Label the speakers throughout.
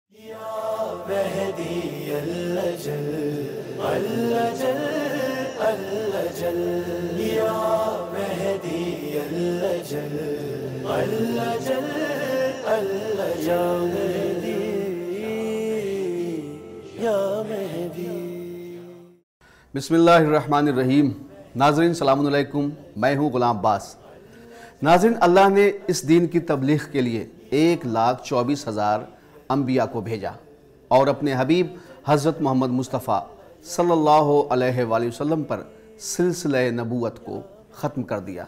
Speaker 1: مهدي اللجل اللجل اللجل يا مهدي اللجل اللجل اللجل يا مهدي
Speaker 2: बिस्मिल्लाहिर्रहमानिर्रहीम। नाज़रीन सलाम अलैकुम, मैं हूँ ग़ुलाम अब्बास। नाज़रीन, अल्लाह ने इस दीन की तबलीग के लिए 1,24,000 अंबिया को भेजा और अपने हबीब हज़रत मोहम्मद मुस्तफ़ा सल्लल्लाहु अलैहि वसल्लम पर सिलसिला नबूवत को ख़त्म कर दिया।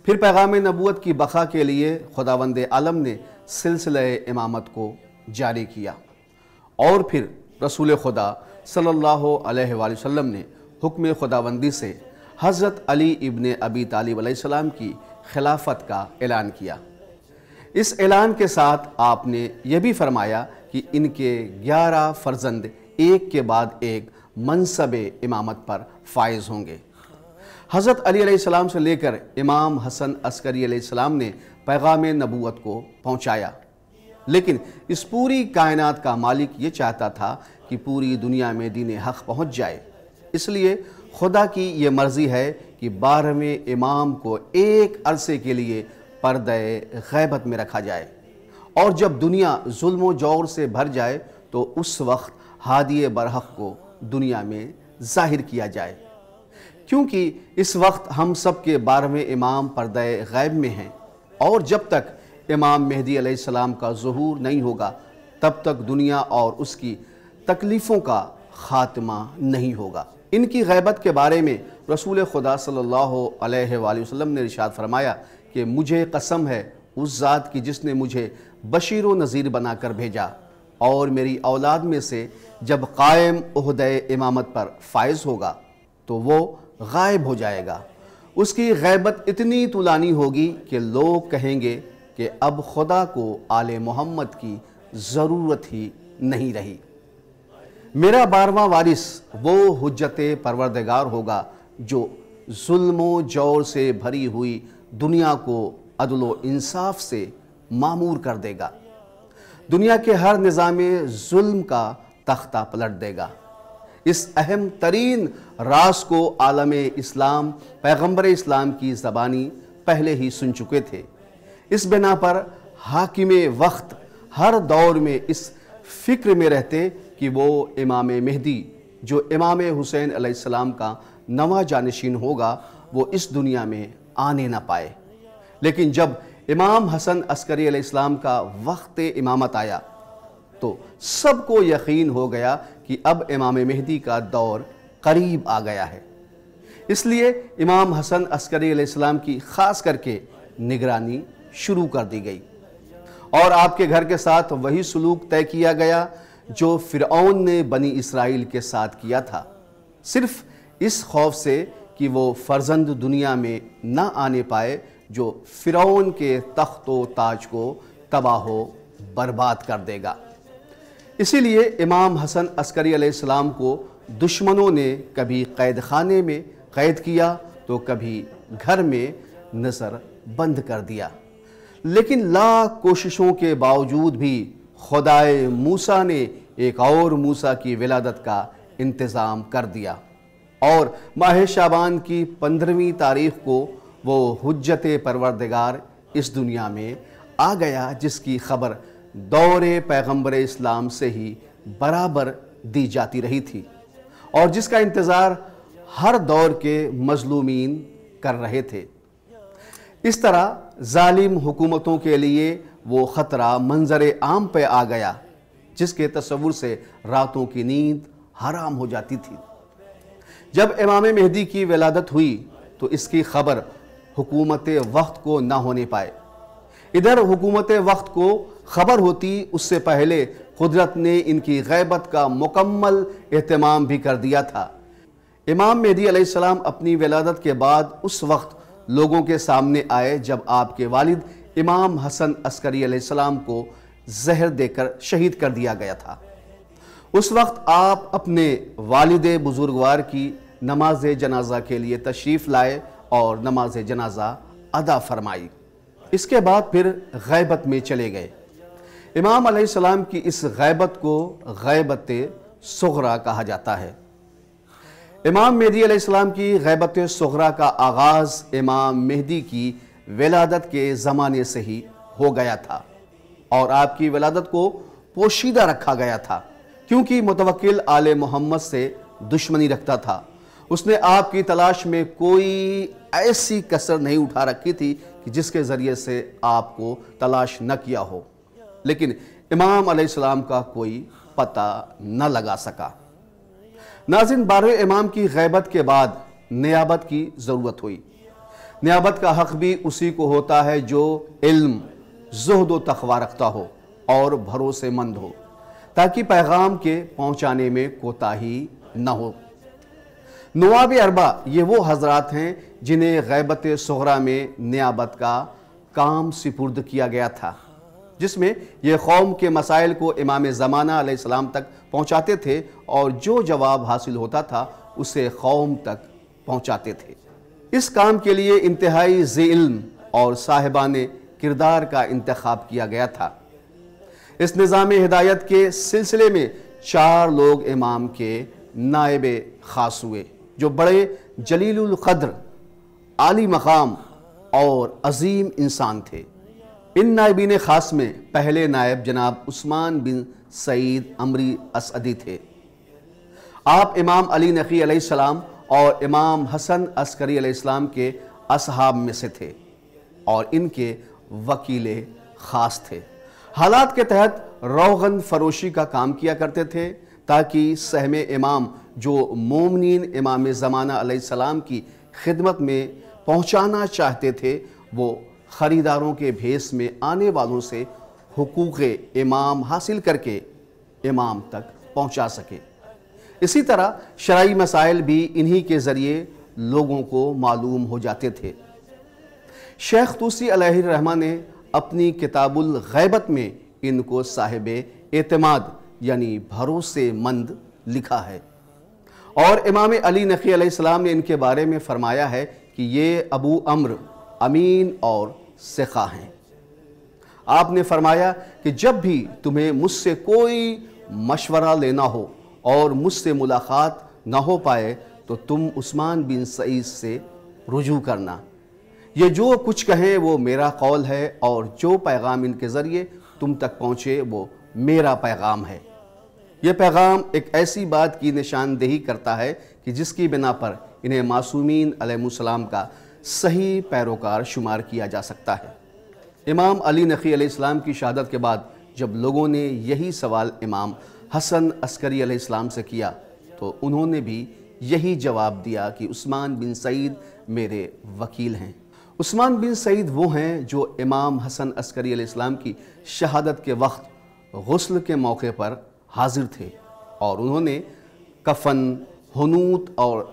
Speaker 2: फिर पैगाम नबूवत की बक़ा के लिए खुदावंद आलम ने सिलसिला इमामत को जारी किया और फिर रसूल खुदा सल्लल्लाहु अलैहि वसल्लम ने हुक्म खुदावंदी से हज़रत अली इब्न अबी तालिब अलैहिस्सलाम की खिलाफत का ऐलान किया। इस ऐलान के साथ आपने यह भी फरमाया कि इनके 11 फ़र्जंद एक के बाद एक मनसब इमामत पर फाइज होंगे। हज़रत अली अलैहिस्सलाम से लेकर इमाम हसन अस्करी अलैहिस्सलाम ने पैगाम नबूवत को पहुँचाया, लेकिन इस पूरी कायनात का मालिक ये चाहता था कि पूरी दुनिया में दीन हक़ पहुँच जाए। इसलिए खुदा की ये मर्ज़ी है कि 12वें इमाम को एक अरसे के लिए पर्दे गैबत में रखा जाए और जब दुनिया जुल्म जौर से भर जाए तो उस वक्त हादी बरहक़ को दुनिया में ज़ाहिर किया जाए, क्योंकि इस वक्त हम सब के 12वें इमाम पर्दे गैब में हैं और जब तक इमाम मेहदी अलैहिस्सलाम का ज़ुहूर नहीं होगा तब तक दुनिया और उसकी तकलीफ़ों का ख़ात्मा नहीं होगा। इनकी गैबत के बारे में रसूल खुदा सल्लल्लाहु अलैहि वसल्लम ने इरशाद फरमाया कि मुझे कसम है उस ज़ात की जिसने मुझे बशीर व नज़ीर बनाकर भेजा, और मेरी औलाद में से जब कायम उहदे इमामत पर फाइज होगा तो वो गायब हो जाएगा। उसकी गैबत इतनी तुलानी होगी कि लोग कहेंगे कि अब खुदा को आले मोहम्मद की ज़रूरत ही नहीं रही। मेरा 12वां वारिस वो हुज्जत परवरदिगार होगा जो जुल्म जौर से भरी हुई दुनिया को अदल व इंसाफ से मामूर कर देगा, दुनिया के हर निज़ामे जुल्म का तख्ता पलट देगा। इस अहम तरीन राज को आलम इस्लाम पैगम्बर इस्लाम की ज़बानी पहले ही सुन चुके थे। इस बिना पर हाकिम वक्त हर दौर में इस फ़िक्र में रहते कि वो इमाम मेहदी जो इमाम हुसैन अलैहिस्सलाम का नवा जानशीन होगा वो इस दुनिया में आने ना पाए। लेकिन जब इमाम हसन अस्करी अलैहिस्सलाम का वक्त इमामत आया तो सबको यकीन हो गया कि अब इमाम मेहदी का दौर करीब आ गया है। इसलिए इमाम हसन अस्करी अलैहिस्सलाम की ख़ास करके निगरानी शुरू कर दी गई और आपके घर के साथ वही सलूक तय किया गया जो फ़िरऔन ने बनी इसराइल के साथ किया था, सिर्फ इस खौफ से कि वो फ़र्जंद दुनिया में ना आने पाए जो फ़िरऔन के तख्त व ताज को तबाह बर्बाद कर देगा। इसीलिए इमाम हसन अस्करी अलैहिस्सलाम को दुश्मनों ने कभी कैद खाने में कैद किया तो कभी घर में नज़र बंद कर दिया, लेकिन लाख कोशिशों के बावजूद भी खुदाए मूसा ने एक और मूसा की विलादत का इंतज़ाम कर दिया और माह शाबान की 15वीं तारीख़ को वो हुज्जत परवरदिगार इस दुनिया में आ गया, जिसकी ख़बर दौरे पैगम्बर इस्लाम से ही बराबर दी जाती रही थी और जिसका इंतज़ार हर दौर के मज़लूमीन कर रहे थे। इस तरह जालिम हुकूमतों के लिए वो ख़तरा मंजर आम पे आ गया जिसके तसव्वुर से रातों की नींद हराम हो जाती थी। जब इमाम मेहदी की विलादत हुई तो इसकी खबर हुकूमत वक्त को ना होने पाए। इधर हुकूमत वक्त को खबर होती उससे पहले कुदरत ने इनकी गैबत का मुकम्मल एहतमाम भी कर दिया था। इमाम मेहदी अलैहिस्सलाम अपनी विलादत के बाद उस वक्त लोगों के सामने आए जब आपके वालिद इमाम हसन अस्करी अलैहिस्सलाम को जहर देकर शहीद कर दिया गया था। उस वक्त आप अपने वालिद बुजुर्गवार की नमाज जनाजा के लिए तशरीफ़ लाए और नमाज जनाजा अदा फरमाई। इसके बाद फिर गैबत में चले गए। امام علیہ السلام کی اس غیبت کو غیبت صغریٰ کہا جاتا ہے۔ امام مہدی علیہ السلام کی غیبت صغریٰ کا آغاز امام مہدی کی ولادت کے زمانے سے ہی ہو گیا تھا، اور آپ کی ولادت کو پوشیدہ رکھا گیا تھا، کیونکہ متوکل آل محمد سے دشمنی رکھتا تھا۔ اس نے آپ کی تلاش میں کوئی ایسی کسر نہیں اٹھا رکھی تھی کہ جس کے ذریعے سے آپ کو تلاش نہ کیا ہو، لیکن امام علیہ السلام کا کوئی پتہ نہ لگا سکا۔ ناظرین، 12 امام کی غیبت کے بعد نیابت کی ضرورت ہوئی۔ نیابت کا حق بھی اسی کو ہوتا ہے جو علم، زہد و تقوی رکھتا ہو اور بھروسے مند ہو، تاکہ پیغام کے پہنچانے میں کوتاہی نہ ہو۔ نواب اربع یہ وہ حضرات ہیں جنہیں غیبت صغریٰ میں نیابت کا کام سپرد کیا گیا تھا، جس میں یہ قوم کے مسائل کو امام زمانہ علیہ السلام تک پہنچاتے تھے، اور جو جواب حاصل ہوتا تھا اسے قوم تک پہنچاتے تھے۔ اس کام کے لیے انتہائی ذی علم اور صاحبان کردار کا انتخاب کیا گیا تھا۔ اس نظام ہدایت کے سلسلے میں 4 لوگ امام کے نائب خاص ہوئے، جو بڑے جلیل القدر، عالی مقام اور عظیم انسان تھے۔ ان نائبین خاص میں پہلے نائب جناب عثمان بن سعید عمری اسعدی تھے۔ آپ امام علی نقی علیہ السلام اور امام حسن عسکری علیہ السلام کے اصحاب میں سے تھے، اور ان کے وکیل خاص تھے۔ حالات کے تحت روغن فروشی کا کام کیا کرتے تھے، تاکہ سہم امام جو مومنین امام زمانہ علیہ السلام کی خدمت میں پہنچانا چاہتے تھے، وہ خریداروں کے بھیس میں آنے والوں سے حقوق امام حاصل کر کے امام تک پہنچا سکے۔ اسی طرح شرعی مسائل بھی انہی کے ذریعے لوگوں کو معلوم ہو جاتے تھے۔ شیخ طوسی علیہ الرحمہ نے اپنی کتاب الغیبت میں ان کو صاحب اعتماد یعنی بھروسے مند لکھا ہے، اور امام علی نقی علیہ السلام نے ان کے بارے میں فرمایا ہے کہ یہ ابو امر امین اور ثقہ ہیں۔ آپ نے فرمایا کہ جب بھی تمہیں مجھ سے کوئی مشورہ لینا ہو اور مجھ سے ملاقات نہ ہو پائے تو تم عثمان بن سعید سے رجوع کرنا۔ یہ جو کچھ کہیں وہ میرا قول ہے، اور جو پیغام ان کے ذریعے تم تک پہنچے وہ میرا پیغام ہے۔ یہ پیغام ایک ایسی بات کی نشاندہی کرتا ہے کہ جس کی بنا پر انہیں معصومین علیہ السلام کا صحیح پیروکار شمار کیا جا سکتا ہے۔ امام علی نقی علیہ السلام کی شہادت کے بعد جب لوگوں نے یہی سوال امام حسن عسکری علیہ السلام سے کیا تو انہوں نے بھی یہی جواب دیا کہ عثمان بن سعید میرے وکیل ہیں۔ عثمان بن سعید وہ ہیں جو امام حسن عسکری علیہ السلام کی شہادت کے وقت غسل کے موقع پر حاضر تھے، اور انہوں نے کفن، حنوط اور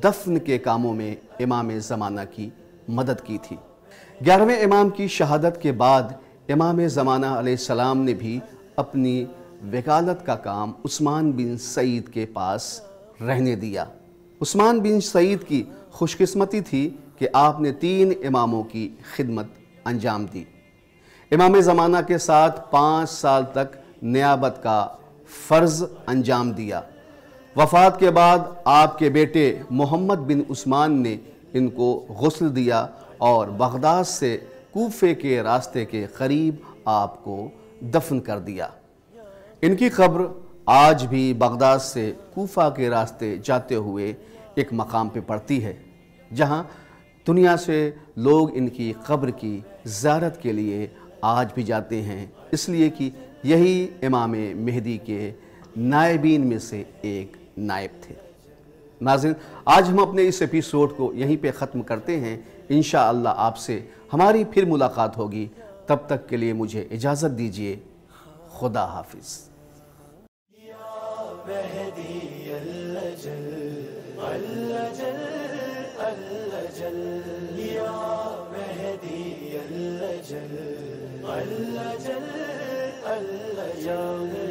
Speaker 2: دفن کے کاموں میں امام زمانہ کی مدد کی تھی۔ 11ویں امام کی شہادت کے بعد امام زمانہ علیہ السلام نے بھی اپنی وکالت کا کام عثمان بن سعید کے پاس رہنے دیا۔ عثمان بن سعید کی خوش قسمتی تھی کہ آپ نے 3 اماموں کی خدمت انجام دی۔ امام زمانہ کے ساتھ 5 سال تک نیابت کا فرض انجام دیا۔ وفات کے بعد آپ کے بیٹے محمد بن عثمان نے ان کو غسل دیا اور بغداد سے کوفے کے راستے کے قریب آپ کو دفن کر دیا۔ ان کی قبر آج بھی بغداد سے کوفہ کے راستے جاتے ہوئے ایک مقام پہ پڑتی ہے، جہاں دنیا سے لوگ ان کی قبر کی زیارت کے لیے آج بھی جاتے ہیں، اس لیے کہ یہی امام مہدی کے نائبین میں سے ایک نائب تھے۔ ناظرین، آج ہم اپنے اس ایپیسوڈ کو یہیں پہ ختم کرتے ہیں۔ انشاءاللہ آپ سے ہماری پھر ملاقات ہوگی، تب تک کے لیے مجھے اجازت دیجیے۔ خدا حافظ۔
Speaker 1: مہدی اللجل اللجل اللجل یا مہدی اللجل اللجل اللجل